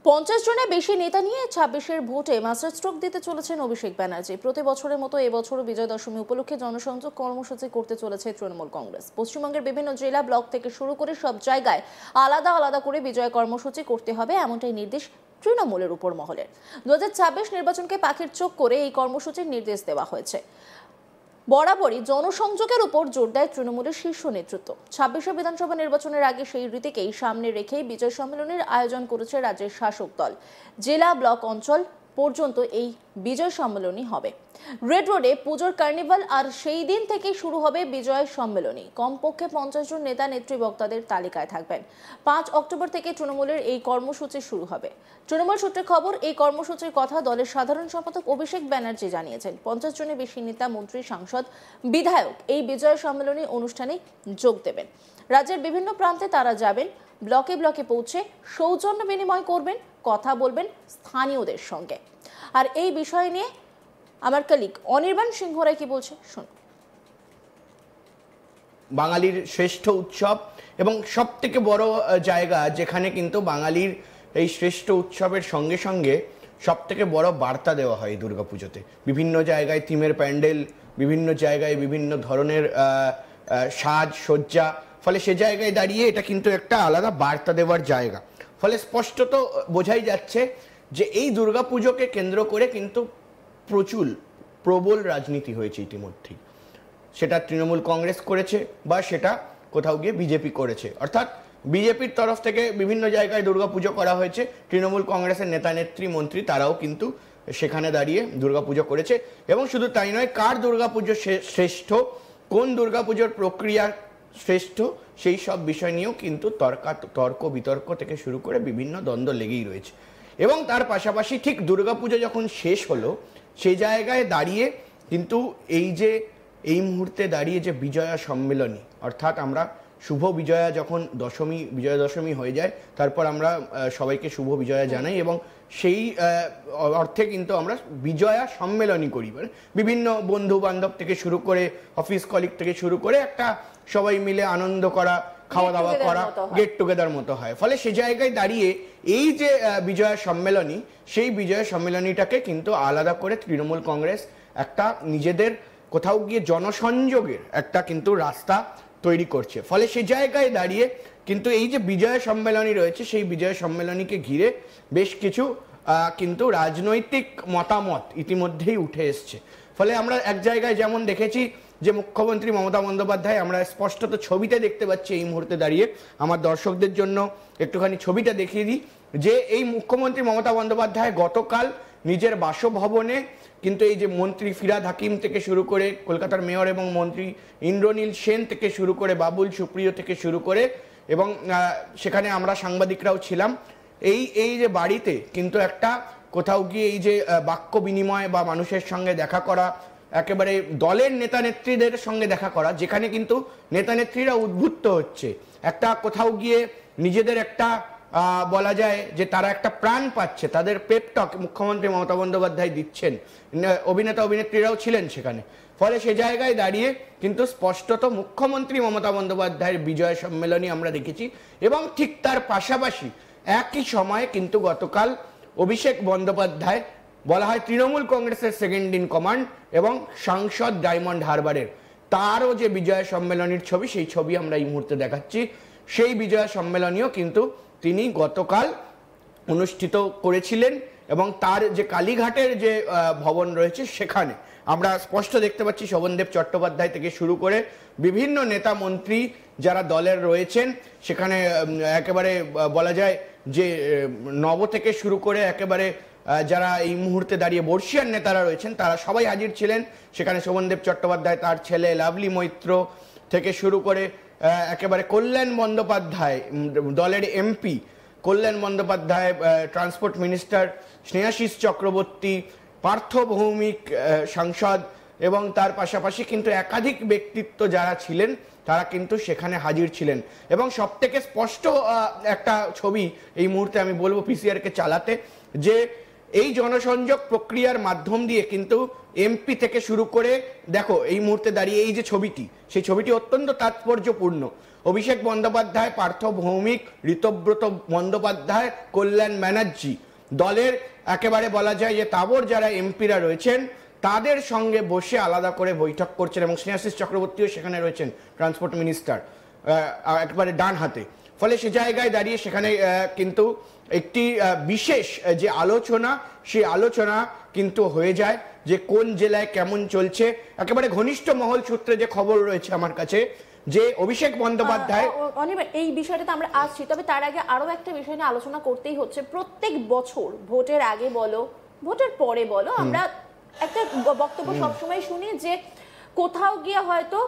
50 জনের বেশি নেতা নিয়ে 26-এর ভোটে মাস্টার স্ট্রোক দিতে চলেছেন অভিষেক ব্যানার্জি। প্রতি বছরের মতো এবছরও বিজয় দশমী উপলক্ষে জনসংযোগ কর্মসূচি করতে চলেছে তৃণমূল কংগ্রেস। পশ্চিমবঙ্গের বিভিন্ন জেলা ব্লক থেকে শুরু করে সব জায়গায় আলাদা আলাদা করে বিজয় কর্মসূচি করতে হবে, এমনটাই নির্দেশ তৃণমূলের উপর মহলের। 2026 নির্বাচনকে পাখির চোখ করে এই কর্মসূচির নির্দেশ দেওয়া হয়েছে। বরাবরই জনসংযোগের উপর জোর দেয় তৃণমূলের শীর্ষ নেতৃত্ব। 26 বিধানসভা নির্বাচনের আগে সেই রীতিকেই সামনে রেখেই বিজয় সম্মেলনের আয়োজন করেছে রাজ্যের শাসক দল। জেলা ব্লক অঞ্চল পর্যন্ত এই বিজয় সম্মেলনী হবে। রেড রোডে পুজোর কার্নিভাল, আর সেই দিন থেকেই শুরু হবে বিজয় সম্মেলনী। কমপক্ষে 50 জন নেতা নেত্রী বক্তাদের তালিকায় থাকবেন। 5 অক্টোবর থেকে তৃণমূলের এই কর্মসূচি শুরু হবে। তৃণমূল সূত্রে খবর, এই কর্মসূচির কথা দলের সাধারণ সম্পাদক অভিষেক ব্যানার্জি জানিয়েছেন। 50 জনের বেশি নেতা, মন্ত্রী, সাংসদ, বিধায়ক এই বিজয় সম্মেলনী অনুষ্ঠানে যোগ দেবেন। রাজ্যের বিভিন্ন প্রান্তে তারা যাবেন, ব্লকে ব্লকে পৌঁছে সৌজন্য বিনিময় করবেন, কথা বলবেন স্থানীয়দের সঙ্গে। আর এই বিষয় নিয়ে আমার কলিগ অনির্বাণ সিংহ রায় কি বলছে শুনুন। বাঙালির শ্রেষ্ঠ উৎসব এবং সব থেকে বড় জায়গা যেখানে কিন্তু বাঙালির এই শ্রেষ্ঠ উৎসবের সঙ্গে সঙ্গে সব থেকে বড় বার্তা দেওয়া হয় দুর্গাপুজোতে। বিভিন্ন জায়গায় থিমের প্যান্ডেল, বিভিন্ন জায়গায় বিভিন্ন ধরনের সাজ সজ্জা, ফলে সে জায়গায় দাঁড়িয়ে এটা কিন্তু একটা আলাদা বার্তা দেওয়ার জায়গা। ফলে স্পষ্টত বোঝাই যাচ্ছে যে এই দুর্গাপুজোকে কেন্দ্র করে কিন্তু প্রবল রাজনীতি হয়েছে ইতিমধ্যেই। সেটা তৃণমূল কংগ্রেস করেছে বা সেটা কোথাও গিয়ে বিজেপি করেছে, অর্থাৎ বিজেপির তরফ থেকে বিভিন্ন জায়গায় দুর্গাপুজো করা হয়েছে। তৃণমূল কংগ্রেসের নেতা নেত্রী মন্ত্রী তারাও কিন্তু সেখানে দাঁড়িয়ে দুর্গাপুজো করেছে। এবং শুধু তাই নয়, কার দুর্গাপুজো শ্রেষ্ঠ, কোন দুর্গাপুজোর প্রক্রিয়া শ্রেষ্ঠ, সেই সব বিষয় নিয়েও কিন্তু তর্ক বিতর্ক থেকে শুরু করে বিভিন্ন দ্বন্দ্ব লেগেই রয়েছে। এবং তার পাশাপাশি ঠিক দুর্গাপুজো যখন শেষ হলো, সেই জায়গায় দাঁড়িয়ে কিন্তু এই মুহূর্তে দাঁড়িয়ে যে বিজয়া সম্মেলনী, অর্থাৎ আমরা শুভ বিজয়া যখন বিজয়া দশমী হয়ে যায়, তারপর আমরা সবাইকে শুভ বিজয়া জানাই এবং সেই অর্থে কিন্তু আমরা বিজয়া সম্মেলনী করি। মানে বিভিন্ন বন্ধু বান্ধব থেকে শুরু করে অফিস কলিগ থেকে শুরু করে একটা সবাই মিলে আনন্দ করা, খাওয়া দাওয়া করা, গেট টুগেদার মতো হয়। ফলে সে জায়গায় দাঁড়িয়ে এই যে বিজয়া সম্মেলনী, সেই বিজয়া সম্মেলনীটাকে কিন্তু আলাদা করে তৃণমূল কংগ্রেস একটা নিজেদের কোথাও গিয়ে জনসংযোগের একটা কিন্তু রাস্তা তৈরি করছে। ফলে সে জায়গায় দাঁড়িয়ে কিন্তু এই যে বিজয় সম্মেলনী রয়েছে, সেই বিজয় সম্মেলনীকে ঘিরে বেশ কিছু কিন্তু রাজনৈতিক মতামত ইতিমধ্যেই উঠে এসছে। ফলে আমরা এক জায়গায় যেমন দেখেছি যে মুখ্যমন্ত্রী মমতা বন্দ্যোপাধ্যায়, আমরা স্পষ্টত ছবিতে দেখতে পাচ্ছি এই মুহূর্তে দাঁড়িয়ে, আমার দর্শকদের জন্য একটুখানি ছবিটা দেখিয়ে দিই, যে এই মুখ্যমন্ত্রী মমতা বন্দ্যোপাধ্যায় গতকাল নিজের বাসভবনে কিন্তু এই যে মন্ত্রী ফিরহাদ হাকিম থেকে শুরু করে কলকাতার মেয়র এবং মন্ত্রী ইন্দ্রনীল সেন থেকে শুরু করে বাবুল সুপ্রিয় থেকে শুরু করে, এবং সেখানে আমরা সাংবাদিকরাও ছিলাম, এই যে বাড়িতে কিন্তু একটা কোথাও গিয়ে এই যে বাক্য বিনিময় বা মানুষের সঙ্গে দেখা করা, একেবারে দলের নেতা নেত্রীদের সঙ্গে দেখা করা, যেখানে কিন্তু নেতা নেত্রীরা উদ্বুদ্ধ হচ্ছে, একটা কোথাও গিয়ে নিজেদের একটা বলা যায় যে তারা একটা প্রাণ পাচ্ছে, তাদের পেপটক মুখ্যমন্ত্রী মমতা বন্দ্যোপাধ্যায় দিচ্ছেন, অভিনেতা অভিনেত্রীরাও ছিলেন সেখানে। ফলে সে জায়গায় দাঁড়িয়ে কিন্তু স্পষ্টত মুখ্যমন্ত্রী মমতা বন্দ্যোপাধ্যায়ের বিজয় সম্মেলনী আমরা দেখেছি। এবং ঠিক তার পাশাপাশি একই সময়ে কিন্তু গতকাল অভিষেক বন্দ্যোপাধ্যায়, বলা হয় তৃণমূল কংগ্রেসের সেকেন্ড ইন কমান্ড এবং সাংসদ ডায়মন্ড হারবারের, তারও যে বিজয় সম্মেলনীর ছবি, সেই ছবি আমরা এই মুহূর্তে দেখাচ্ছি। সেই বিজয় সম্মেলনীও কিন্তু তিনি গতকাল অনুষ্ঠিত করেছিলেন এবং তার যে কালীঘাটের যে ভবন রয়েছে সেখানে আমরা স্পষ্ট দেখতে পাচ্ছি শোভনদেব চট্টোপাধ্যায় থেকে শুরু করে বিভিন্ন নেতা মন্ত্রী যারা দলের রয়েছেন, সেখানে একেবারে বলা যায় যে নব থেকে শুরু করে একেবারে যারা এই মুহূর্তে দাঁড়িয়ে বর্ষিয়ার নেতারা রয়েছেন, তারা সবাই হাজির ছিলেন সেখানে। শোভনদেব চট্টোপাধ্যায়, তার ছেলে লাভলি মৈত্র থেকে শুরু করে একেবারে কল্যাণ বন্দ্যোপাধ্যায়, দলের এমপি কল্যাণ বন্দ্যোপাধ্যায়, ট্রান্সপোর্ট মিনিস্টার স্নেহাশিস চক্রবর্তী, পার্থ ভৌমিক সাংসদ, এবং তার পাশাপাশি কিন্তু একাধিক ব্যক্তিত্ব যারা ছিলেন তারা কিন্তু সেখানে হাজির ছিলেন। এবং সবথেকে স্পষ্ট একটা ছবি এই মুহূর্তে আমি বলবো পিসিআরকে চালাতে, যে এই জনসংযোগ প্রক্রিয়ার মাধ্যম দিয়ে কিন্তু এমপি থেকে শুরু করে দেখো এই মুহূর্তে দাঁড়িয়ে এই যে ছবিটি, সেই ছবিটি অত্যন্ত তাৎপর্যপূর্ণ। অভিষেক বন্দ্যোপাধ্যায়, পার্থ ভৌমিক, ঋতব্রত বন্দ্যোপাধ্যায়, কল্যাণ ব্যানার্জি, দলের একেবারে বলা যায় যে তাবর যারা এমপিরা রয়েছেন তাদের সঙ্গে বসে আলাদা করে বৈঠক করছেন, এবং স্নেহাশিস চক্রবর্তীও সেখানে রয়েছেন, ট্রান্সপোর্ট মিনিস্টার, একেবারে ডান হাতে। ফলে সে জায়গায় দাঁড়িয়ে সেখানে কিন্তু একটি বিশেষ যে আলোচনা, সেই আলোচনা কিন্তু হয়ে যায় যে কোন জেলায় কেমন চলছে। একেবারে ঘনিষ্ঠ মহল সূত্রে যে খবর রয়েছে আমার কাছে, যে অভিষেক বন্দ্যোপাধ্যায়, অনির্বাণ এই বিষয়টাতে আমরা আসছি, তবে তার আগে আরো একটা বিষয় নিয়ে আলোচনা করতেই হচ্ছে। প্রত্যেক বছর ভোটের আগে বলো, ভোটের পরে বলো, আমরা একটা বক্তব্য সবসময় শুনি যে কোথাও গিয়ে হয়তো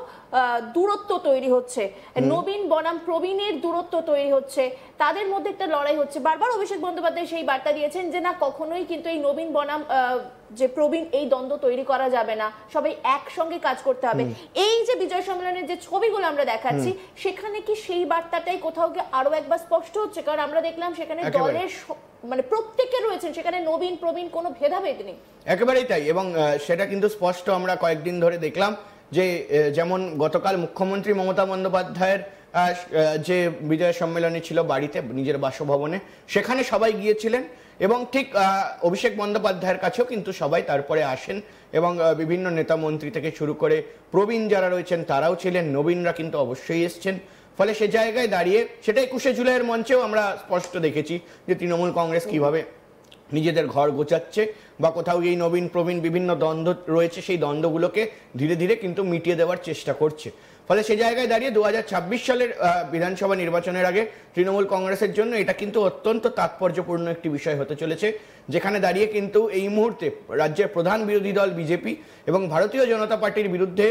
দূরত্ব তৈরি হচ্ছে, নবীন বনাম প্রবীণের দূরত্ব তৈরি হচ্ছে, তাদের মধ্যে একটা লড়াই হচ্ছে। বারবার অভিষেক বন্দ্যোপাধ্যায় সেই বার্তা দিয়েছেন যে না, কখনোই কিন্তু এই নবীন বনাম যে প্রবীণ এই দ্বন্দ্ব তৈরি করা যাবে না, সবাই একসঙ্গে কাজ করতে হবে। এই যে বিজয় সম্মেলনের যে ছবিগুলো আমরা দেখাচ্ছি, সেখানে কি সেই বার্তাটাই কোথাও গিয়ে আরো একবার স্পষ্ট হচ্ছে? কারণ আমরা দেখলাম সেখানে দলের মানে প্রত্যেকে রয়েছেন, সেখানে নবীন প্রবীণ কোনো ভেদাভেদ নেই। একেবারেই তাই, এবং সেটা কিন্তু স্পষ্ট আমরা কয়েকদিন ধরে দেখলাম যে যেমন গতকাল মুখ্যমন্ত্রী মমতা বন্দ্যোপাধ্যায়ের যে বিজয় সম্মেলনী ছিল বাড়িতে, নিজের বাসভবনে, সেখানে সবাই গিয়েছিলেন, এবং ঠিক অভিষেক বন্দ্যোপাধ্যায়ের কাছেও কিন্তু সবাই তারপরে আসেন, এবং বিভিন্ন নেতা মন্ত্রী থেকে শুরু করে প্রবীণ যারা রয়েছেন তারাও ছিলেন, নবীনরা কিন্তু অবশ্যই এসছেন। ফলে সে জায়গায় দাঁড়িয়ে সেটা 21শে জুলাইয়ের মঞ্চেও আমরা স্পষ্ট দেখেছি যে তৃণমূল কংগ্রেস কিভাবে নিজেদের ঘর গোছাচ্ছে, বা কোথাও এই নবীন প্রবীণ বিভিন্ন দ্বন্দ্ব রয়েছে, সেই দ্বন্দ্বগুলোকে ধীরে ধীরে কিন্তু মিটিয়ে দেওয়ার চেষ্টা করছে। ফলে সে জায়গায় দাঁড়িয়ে 2026 সালের বিধানসভা নির্বাচনের আগে তৃণমূল কংগ্রেসের জন্য এটা কিন্তু অত্যন্ত তাৎপর্যপূর্ণ একটি বিষয় হতে চলেছে, যেখানে দাঁড়িয়ে কিন্তু এই মুহূর্তে রাজ্যের প্রধান বিরোধী দল বিজেপি এবং ভারতীয় জনতা পার্টির বিরুদ্ধে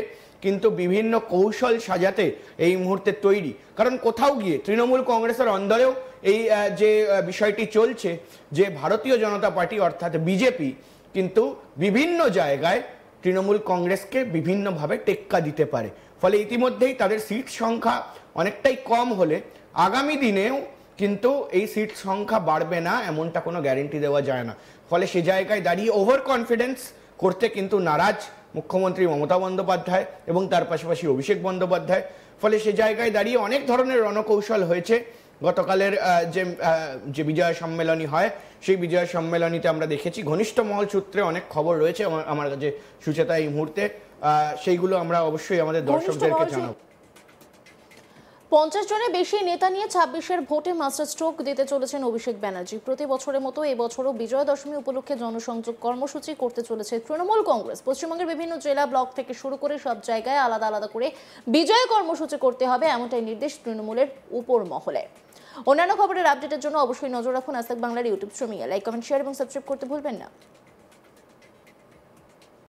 কিন্তু বিভিন্ন কৌশল সাজাতে এই মুহূর্তে তৈরি। কারণ কোথাও গিয়ে তৃণমূল কংগ্রেসের অন্দরেও এই যে বিষয়টি চলছে যে ভারতীয় জনতা পার্টি অর্থাৎ বিজেপি কিন্তু বিভিন্ন জায়গায় তৃণমূল কংগ্রেসকে বিভিন্নভাবে টেক্কা দিতে পারে। ফলে ইতিমধ্যেই তাদের সিট সংখ্যা অনেকটাই কম হলে আগামী দিনেও কিন্তু এই সিট সংখ্যা বাড়বে না এমনটা কোনো গ্যারেন্টি দেওয়া যায় না। ফলে সে জায়গায় দাঁড়িয়ে ওভার কনফিডেন্স করতে কিন্তু নারাজ মুখ্যমন্ত্রী মমতা বন্দ্যোপাধ্যায় এবং তার পাশাপাশি অভিষেক বন্দ্যোপাধ্যায়। ফলে সে জায়গায় দাঁড়িয়ে অনেক ধরনের রণকৌশল হয়েছে। গতকালের যে বিজয় সম্মেলনী হয়, সেই বিজয় সম্মেলনীতে আমরা দেখেছি ঘনিষ্ঠ মহল সূত্রে অনেক খবর রয়েছে আমার কাছে সুচেতা এই মুহূর্তে, সেইগুলো আমরা অবশ্যই আমাদের দর্শকদেরকে জানাবো। 50 জনের বেশি নেতা নিয়ে 26-এর ভোটে মাস্টার স্ট্রোক দিতে চলেছেন অভিষেক ব্যানার্জি। প্রতি বছরের মতো এবছরও বিজয়া দশমী উপলক্ষে জনসংযোগ কর্মসূচি করতে চলেছে তৃণমূল কংগ্রেস। পশ্চিমবঙ্গের বিভিন্ন জেলা ব্লক থেকে শুরু করে সব জায়গায় আলাদা আলাদা করে বিজয় কর্মসূচি করতে হবে, এমনটাই নির্দেশ তৃণমূলের উপর মহলে। অন্যান্য খবরের আপডেটের জন্য অবশ্যই নজর রাখুন আজ তাক বাংলার ইউটিউব স্ট্রিমিংয়ে। লাইক, কমেন্ট, শেয়ার এবং সাবস্ক্রাইব করতে ভুলবেন না।